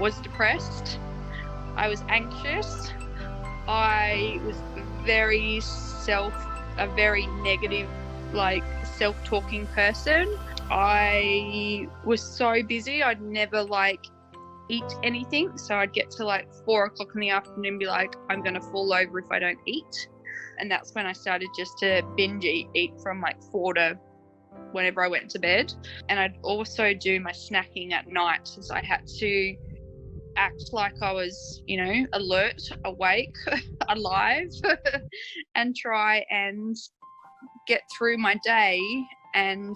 was depressed. I was anxious. I was a very negative, like, self-talking person. I was so busy, I'd never eat anything. So I'd get to 4 o'clock in the afternoon and be like, I'm going to fall over if I don't eat. And that's when I started just to binge eat from 4 to whenever I went to bed. And I'd also do my snacking at night, since I had to act like I was, alert, awake, alive, and try and get through my day and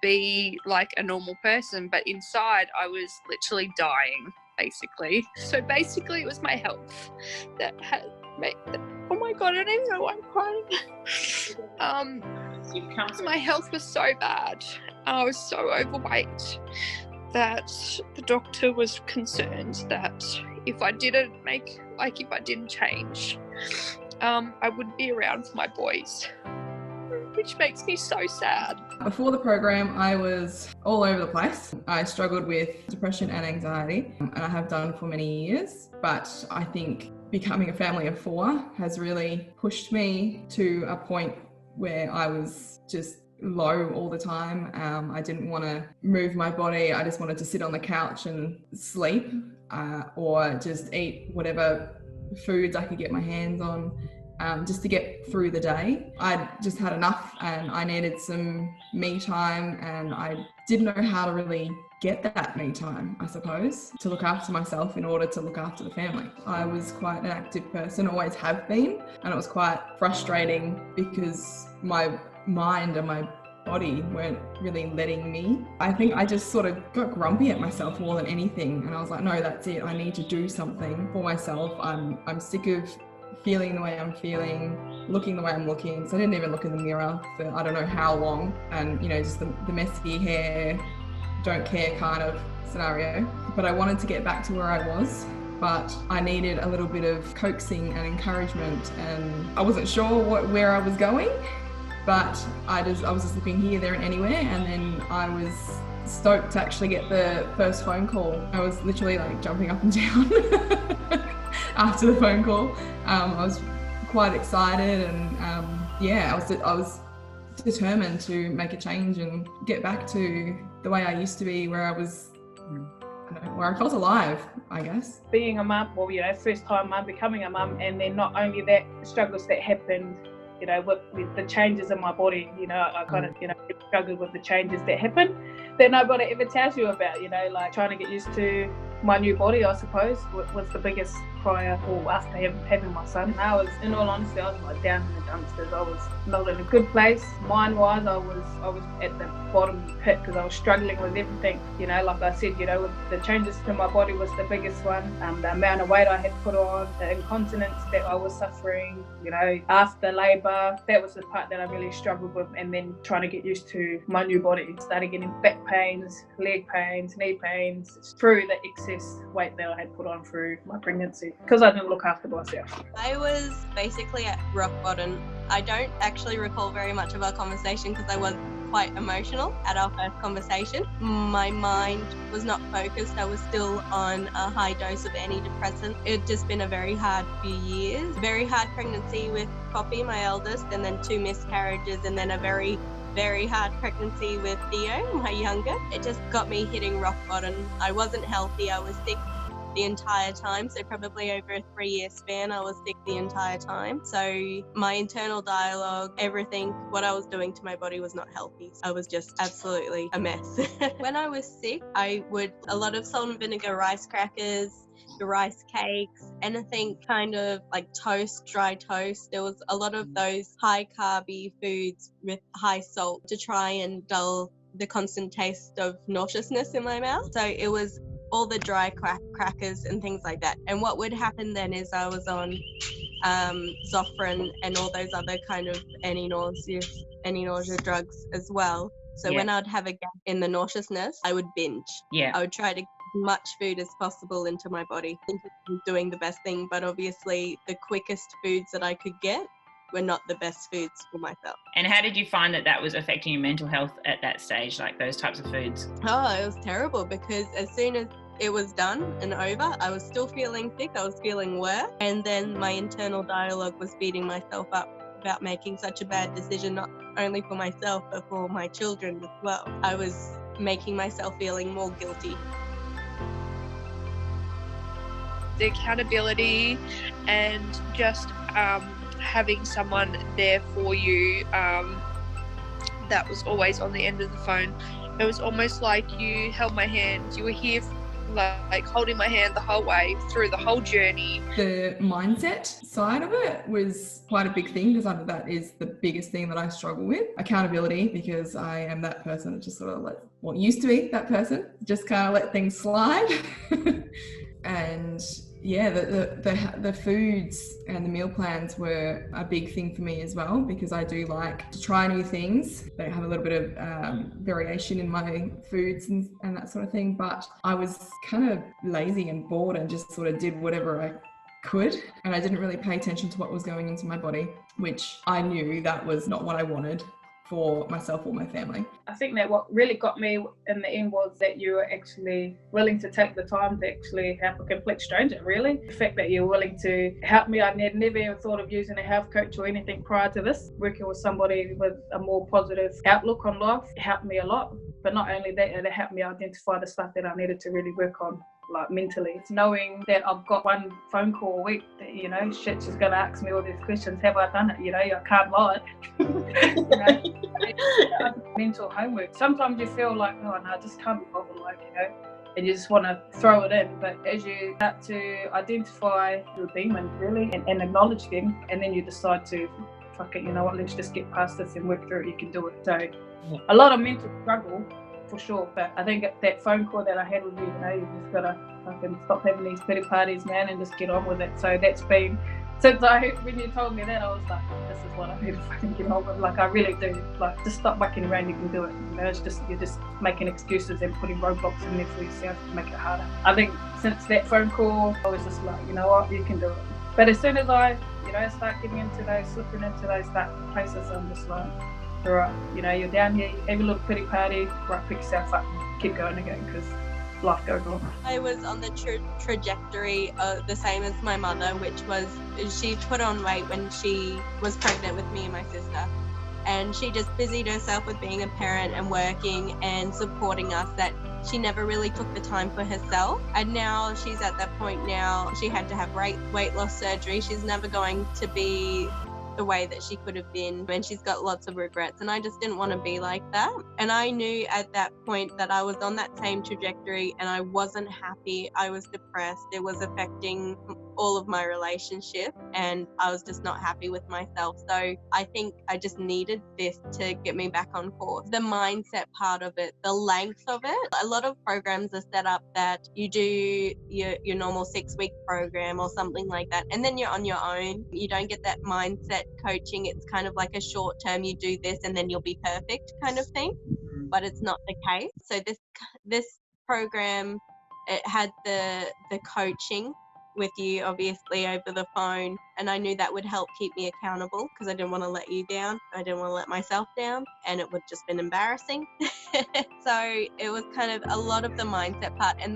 be like a normal person. But inside I was literally dying, basically. So basically it was my health that had made that. Oh my God, I don't even know why I'm crying. My health was so bad. I was so overweight that the doctor was concerned that if I didn't change, I wouldn't be around for my boys, which makes me so sad. Before the program, I was all over the place. I struggled with depression and anxiety, and I have done for many years, but I think becoming a family of 4 has really pushed me to a point where I was just low all the time. I didn't want to move my body. I just wanted to sit on the couch and sleep, or just eat whatever foods I could get my hands on, just to get through the day. I just had enough and I needed some me time, and I didn't know how to really get that me time, I suppose, to look after myself in order to look after the family. I was quite an active person, always have been, and it was quite frustrating because my mind and my body weren't really letting me. I think I just sort of got grumpy at myself more than anything, and I was like, no, that's it. I need to do something for myself. I'm sick of feeling the way I'm feeling, looking the way I'm looking. So I didn't even look in the mirror for I don't know how long, and just the messy hair, don't care kind of scenario. But I wanted to get back to where I was, but I needed a little bit of coaxing and encouragement, and I wasn't sure where I was going. But I was just looking here, there and anywhere, and then I was stoked to actually get the first phone call. I was literally jumping up and down after the phone call. I was quite excited, and I was determined to make a change and get back to the way I used to be, where I was, where I felt alive, I guess. Being a mum, first time mum, becoming a mum, and then not only that, struggles that happened, with the changes in my body, I kind of, struggled with the changes that happen that nobody ever tells you about, trying to get used to my new body, I suppose, was the biggest prior or after having my son. I was, in all honesty, I was down in the dumpsters. I was not in a good place. Mind-wise, I was at the bottom pit because I was struggling with everything. Like I said, with the changes to my body was the biggest one. The amount of weight I had put on, the incontinence that I was suffering, after labour, that was the part that I really struggled with. And then trying to get used to my new body. Started getting back pains, leg pains, knee pains, through the excess weight that I had put on through my pregnancy, because I didn't look after myself. I was basically at rock bottom. I don't actually recall very much of our conversation because I was quite emotional at our first conversation. My mind was not focused. I was still on a high dose of antidepressant. It had just been a very hard few years. Very hard pregnancy with Poppy, my eldest, and then 2 miscarriages, and then a very hard pregnancy with Theo, my youngest. It just got me hitting rock bottom. I wasn't healthy. I was sick the entire time. So probably over a 3-year span, I was sick the entire time. So my internal dialogue, everything, what I was doing to my body was not healthy. I was just absolutely a mess. When I was sick, I would a lot of salt and vinegar rice crackers, rice cakes, anything kind of like toast, dry toast. There was a lot of those high carby foods with high salt to try and dull the constant taste of nauseousness in my mouth. So it was all the dry crackers and things like that. And what would happen then is I was on Zofran and all those other kind of anti-nausea drugs as well. So when I'd have a gap in the nauseousness, I would binge. I would try to get as much food as possible into my body. I think I was doing the best thing, but obviously the quickest foods that I could get were not the best foods for myself. And how did you find that was affecting your mental health at that stage, like those types of foods? Oh, it was terrible, because as soon as it was done and over, I was still feeling sick, I was feeling worse, and then my internal dialogue was beating myself up about making such a bad decision, not only for myself but for my children as well. I was making myself feeling more guilty. The accountability and just having someone there for you that was always on the end of the phone. It was almost like you held my hand. You were here like holding my hand the whole way through the whole journey. The mindset side of it was quite a big thing, because that is the biggest thing that I struggle with. Accountability, because I am that person that just sort of used to be that person, just kind of let things slide. And yeah, the foods and the meal plans were a big thing for me as well, because I do like to try new things. They have a little bit of variation in my foods and that sort of thing. But I was kind of lazy and bored and just sort of did whatever I could. And I didn't really pay attention to what was going into my body, which I knew that was not what I wanted for myself or my family. I think that what really got me in the end was that you were actually willing to take the time to actually help a complete stranger, really. The fact that you're willing to help me, I had never even thought of using a health coach or anything prior to this. Working with somebody with a more positive outlook on life helped me a lot. But not only that, it helped me identify the stuff that I needed to really work on, like mentally. It's knowing that I've got one phone call a week that, shit, she's going to ask me all these questions. Have I done it? I can't lie. Mental homework. Sometimes you feel like, oh no, I just can't be bothered, and you just want to throw it in. But as you start to identify your demons, really, and acknowledge them, and then you decide to, fuck it, you know what, let's just get past this and work through it, you can do it. So a lot of mental struggle, for sure, but I think that phone call that I had with you, you just gotta fucking stop having these pity parties, man, and just get on with it. So that's been, when you told me that, I was like, this is what I need to fucking get on with. I really do. Just stop mucking around, you can do it. It's just, you're just making excuses and putting roadblocks in there for yourself to make it harder. I think since that phone call, I was just like, you know what, you can do it. But as soon as I, start getting slipping into those dark places, I'm just like, all right, you're down here, have a little pity party, right, pick yourself up, keep going again, because life goes on. I was on the trajectory the same as my mother, which was she put on weight when she was pregnant with me and my sister. And she just busied herself with being a parent and working and supporting us, that she never really took the time for herself. And now she's at that point now, she had to have weight loss surgery. She's never going to be the way that she could have been, and she's got lots of regrets, and I just didn't want to be like that. And I knew at that point that I was on that same trajectory and I wasn't happy. I was depressed. It was affecting all of my relationship and I was just not happy with myself. So I think I just needed this to get me back on course. The mindset part of it, the length of it. A lot of programs are set up that you do your normal 6-week program or something like that, and then you're on your own. You don't get that mindset coaching. It's kind of like a short term, you do this and then you'll be perfect kind of thing, but it's not the case. So this program, it had the coaching with you obviously over the phone, and I knew that would help keep me accountable because I didn't want to let you down, I didn't want to let myself down, and it would just been embarrassing. So it was kind of a lot of the mindset part, and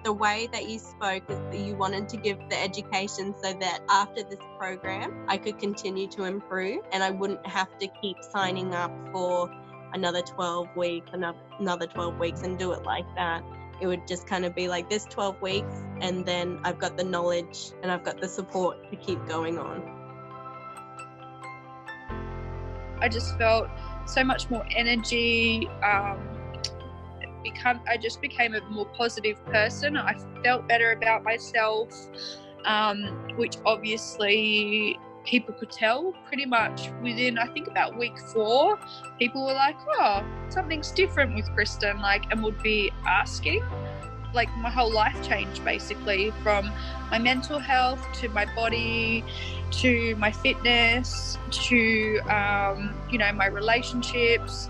the way that you spoke is that you wanted to give the education so that after this program I could continue to improve and I wouldn't have to keep signing up for another 12 weeks and do it like that. It would just kind of be like this 12 weeks and then I've got the knowledge and I've got the support to keep going on. I just felt so much more energy. I just became a more positive person. I felt better about myself, which obviously people could tell pretty much within, I think, about week 4. People were like, oh, something's different with Kristen, and would be asking. My whole life changed basically, from my mental health to my body to my fitness to my relationships,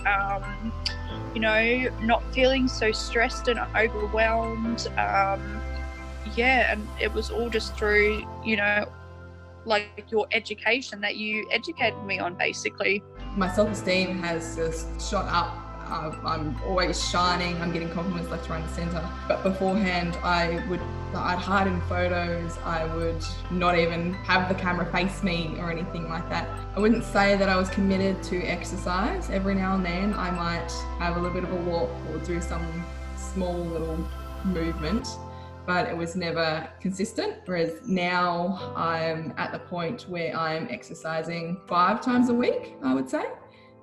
not feeling so stressed and overwhelmed, and it was all just through your education that you educated me on basically. My self-esteem has just shot up I'm always shining, I'm getting compliments left, right and centre. But beforehand, I'd hide in photos, I would not even have the camera face me or anything like that. I wouldn't say that I was committed to exercise. Every now and then I might have a little bit of a walk or do some small little movement, but it was never consistent. Whereas now I'm at the point where I'm exercising 5 times a week, I would say,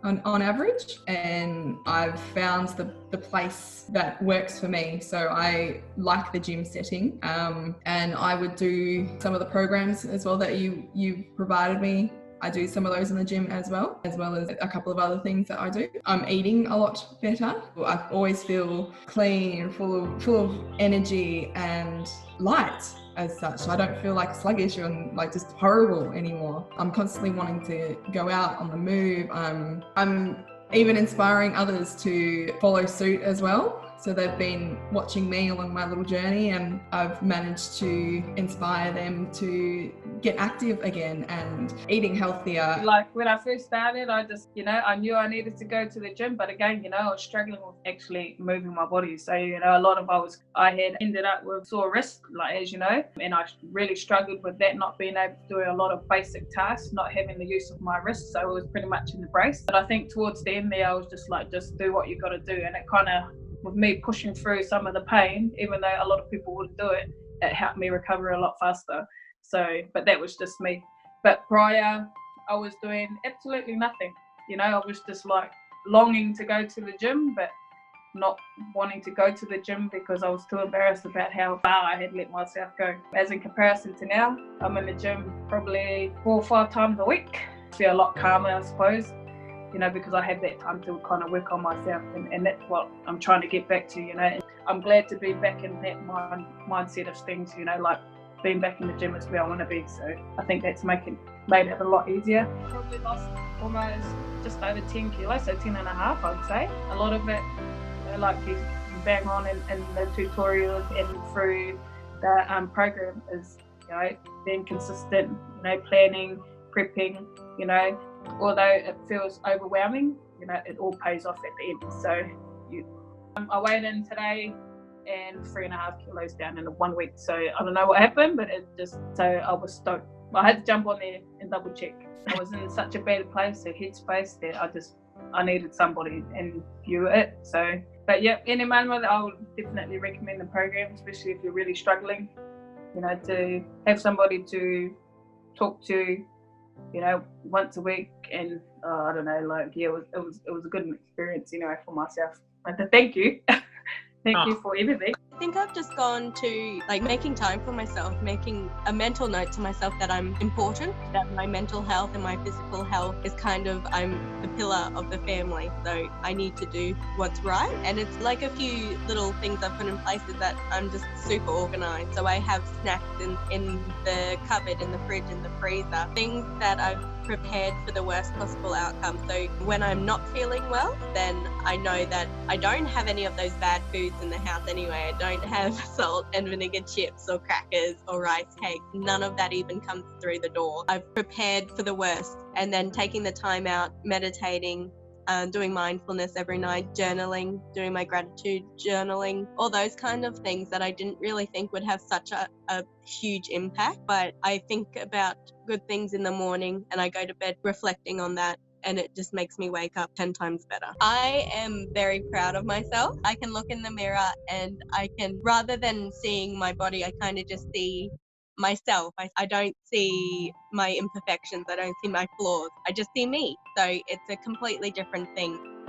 on average. And I've found the place that works for me. So I like the gym setting, and I would do some of the programs as well that you provided me. I do some of those in the gym as well as a couple of other things that I do. I'm eating a lot better. I always feel clean, full of energy and light as such. I don't feel like sluggish or like just horrible anymore. I'm constantly wanting to go out on the move. I'm even inspiring others to follow suit as well. So they've been watching me along my little journey, and I've managed to inspire them to get active again and eating healthier. Like when I first started, I just, I knew I needed to go to the gym, but again, I was struggling with actually moving my body. So, a lot of I had ended up with sore wrists, like, as you know, and I really struggled with that, not being able to do a lot of basic tasks, not having the use of my wrists. So it was pretty much in the brace. But I think towards the end there, I was just like, just do what you got to do. And it kind of, with me pushing through some of the pain, even though a lot of people wouldn't do it, it helped me recover a lot faster. So, but that was just me. But prior, I was doing absolutely nothing. I was just like longing to go to the gym, but not wanting to go to the gym because I was too embarrassed about how far I had let myself go. As in comparison to now, I'm in the gym probably 4 or 5 times a week. I feel a lot calmer, I suppose. Because I have that time to kind of work on myself, and that's what I'm trying to get back to, And I'm glad to be back in that mindset of things, like being back in the gym is where I want to be. So I think that's made it a lot easier. Probably lost almost just over 10 kilos, so 10 and a half, I'd say. A lot of it, like you bang on in the tutorials and through the program is, being consistent, planning, prepping, although it feels overwhelming, it all pays off at the end. So I weighed in today and 3.5 kilos down in 1 week. So I don't know what happened, but so I was stoked. I had to jump on there and double check. I was in such a bad place, a headspace, that I needed somebody and view it. So, but yeah, any moment I would definitely recommend the program, especially if you're really struggling, to have somebody to talk to, once a week. And I don't know, it was a good experience, for myself. And to thank you. Thank you for everything. I think I've just gone to making time for myself, making a mental note to myself that I'm important, that my mental health and my physical health is I'm the pillar of the family. So I need to do what's right. And it's like a few little things I've put in place is that I'm just super organized. So I have snacks in the cupboard, in the fridge, in the freezer, things that I've prepared for the worst possible outcome. So when I'm not feeling well, then I know that I don't have any of those bad foods in the house anyway. I don't have salt and vinegar chips or crackers or rice cakes. None of that even comes through the door. I've prepared for the worst, and then taking the time out, meditating, doing mindfulness every night, journaling, doing my gratitude journaling, all those kind of things that I didn't really think would have such a huge impact. But I think about good things in the morning and I go to bed reflecting on that, and it just makes me wake up 10 times better. I am very proud of myself. I can look in the mirror and I can, rather than seeing my body, I kind of just see myself. I don't see my imperfections. I don't see my flaws. I just see me. So it's a completely different thing.